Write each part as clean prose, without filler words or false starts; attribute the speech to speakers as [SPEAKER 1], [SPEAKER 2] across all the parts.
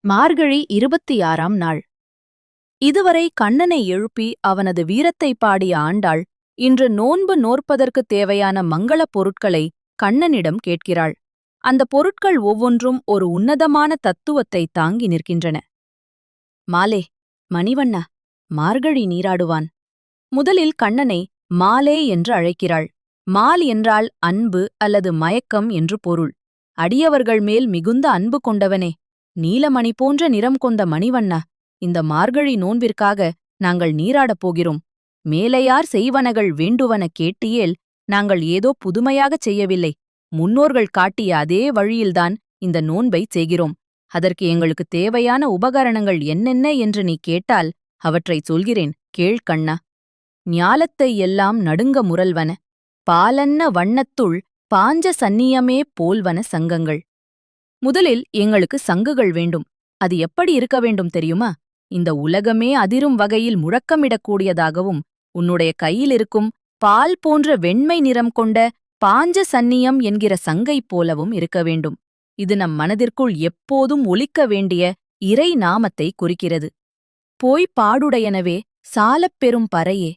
[SPEAKER 1] மார்கழி 26ஆம் நாள். இதுவரை கண்ணனை எழுப்பி அவனது வீரத்தைப் பாடிய ஆண்டாள் இன்று நோன்பு நோற்பதற்குத் தேவையான மங்களப் பொருட்களை கண்ணனிடம் கேட்கிறாள். அந்த பொருட்கள் ஒவ்வொன்றும் ஒரு உன்னதமான தத்துவத்தை தாங்கி நிற்கின்றன. மாலே, மணிவண்ணா, மார்கழி நீராடுவான். முதலில் கண்ணனை மாலே என்று அழைக்கிறாள். மால் என்றால் அன்பு அல்லது மயக்கம் என்று பொருள். அடியவர்கள் மேல் மிகுந்த அன்பு கொண்டவனே, நீலமணி போன்ற நிறம் கொண்ட மணிவண்ணா, இந்த மார்கழி நோன்பிற்காக நாங்கள் நீராடப் போகிறோம். மேலையார் செய்வனகள் வேண்டுவன கேட்டியேல் நாங்கள் ஏதோ புதுமையாகச் செய்யவில்லை. முன்னோர்கள் காட்டிய அதே வழியில்தான் இந்த நோன்பைச் செய்கிறோம். அதற்கு எங்களுக்குத் தேவையான உபகரணங்கள் என்னென்ன என்று நீ கேட்டால் அவற்றைச் சொல்கிறேன், கேள் கண்ணா. ஞாலத்தை எல்லாம் நடுங்க முரல்வன, பாலன்ன வண்ணத்துள் பாஞ்ச சந்நியமே போல்வன சங்கங்கள். முதலில் எங்களுக்கு சங்குகள் வேண்டும். அது எப்படி இருக்க வேண்டும் தெரியுமா? இந்த உலகமே அதிரும் வகையில் முழக்கமிடக்கூடியதாகவும் உன்னுடைய கையிலிருக்கும் பால் போன்ற வெண்மை நிறம் கொண்ட பாஞ்ச சந்நியம் என்கிற சங்கைப் போலவும் இருக்க வேண்டும். இது நம் மனதிற்குள் எப்போதும் ஒலிக்க வேண்டிய இறை நாமத்தை குறிக்கிறது. போய் பாடுடையனவே, சாலப் பெரும் பறையே.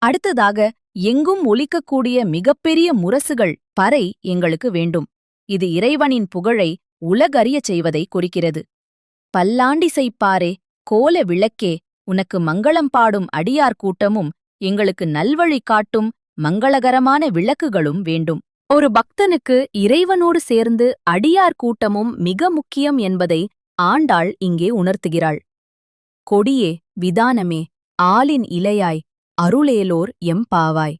[SPEAKER 1] அடுத்ததாக எங்கும் ஒலிக்கக்கூடிய மிகப்பெரிய முரசுகள் பறை எங்களுக்கு வேண்டும். இது இறைவனின் புகழை உலகறியச் செய்வதை குறிக்கிறது. பல்லாண்டிசைப்பாரே, கோல விளக்கே, உனக்கு மங்களம் பாடும் அடியார் கூட்டமும் எங்களுக்கு நல்வழி காட்டும் மங்களகரமான விளக்குகளும் வேண்டும். ஒரு பக்தனுக்கு இறைவனோடு சேர்ந்து அடியார் கூட்டமும் மிக முக்கியம் என்பதை ஆண்டாள் இங்கே உணர்த்துகிறாள். கொடியே, விதானமே, ஆலின் இலையாய், அருளேலோர் எம்பாவாய்.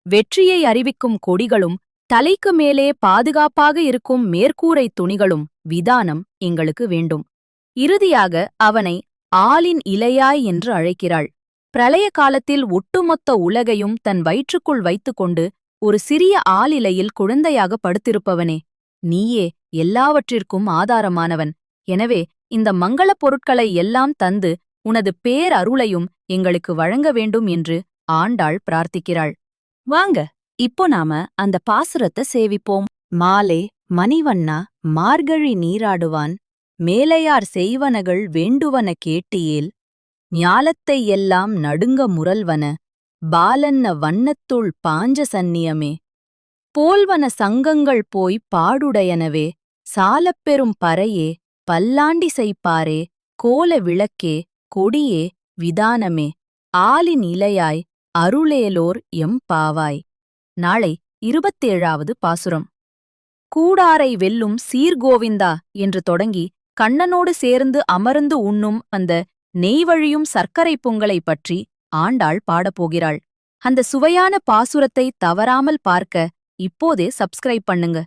[SPEAKER 1] வெற்றியை அறிவிக்கும் கொடிகளும் தலைக்கு மேலே பாதுகாப்பாக இருக்கும் மேற்கூரைத் துணிகளும் விதானம் எங்களுக்கு வேண்டும். இறுதியாக அவனை ஆலின் இலையாய் என்று அழைக்கிறாள். பிரளய காலத்தில் ஒட்டுமொத்த உலகையும் தன் வயிற்றுக்குள் வைத்துக்கொண்டு ஒரு சிறிய ஆலிலையில் குழந்தையாக படுத்திருப்பவனே, நீயே எல்லாவற்றிற்கும் ஆதாரமானவன். எனவே இந்த மங்களப் பொருட்களை எல்லாம் தந்து உனது பேரருளையும் எங்களுக்கு வழங்க வேண்டும் என்று ஆண்டாள் பிரார்த்திக்கிறாள். வாங்க, இப்போ நாம அந்த பாசுரத்தை சேவிப்போம். மாலே, மணிவண்ணா, மார்கழி நீராடுவான். மேலையார் செய்வனகள் வேண்டுவன கேட்டியேல் ஞாலத்தை எல்லாம் நடுங்க முரல்வன, பாலன்ன வண்ணத்துள் பாஞ்ச சந்நியமே. போல்வன சங்கங்கள் போய் பாடுடையனவே, சாலப்பெரும் பறையே, பல்லாண்டிசைப்பாரே, கோல விளக்கே, கொடியே, விதானமே, ஆலின் இலையாய், அருளேலோர் எம்பாவாய். நாளை 27வது பாசுரம். கூடாரை வெல்லும் சீர்கோவிந்தா என்று தொடங்கி கண்ணனோடு சேர்ந்து அமர்ந்து உண்ணும் அந்த நெய்வழியும் சர்க்கரை பொங்கலை பற்றி ஆண்டாள் பாடப்போகிறாள். அந்த சுவையான பாசுரத்தை தவறாமல் பார்க்க இப்போதே சப்ஸ்கிரைப் பண்ணுங்க.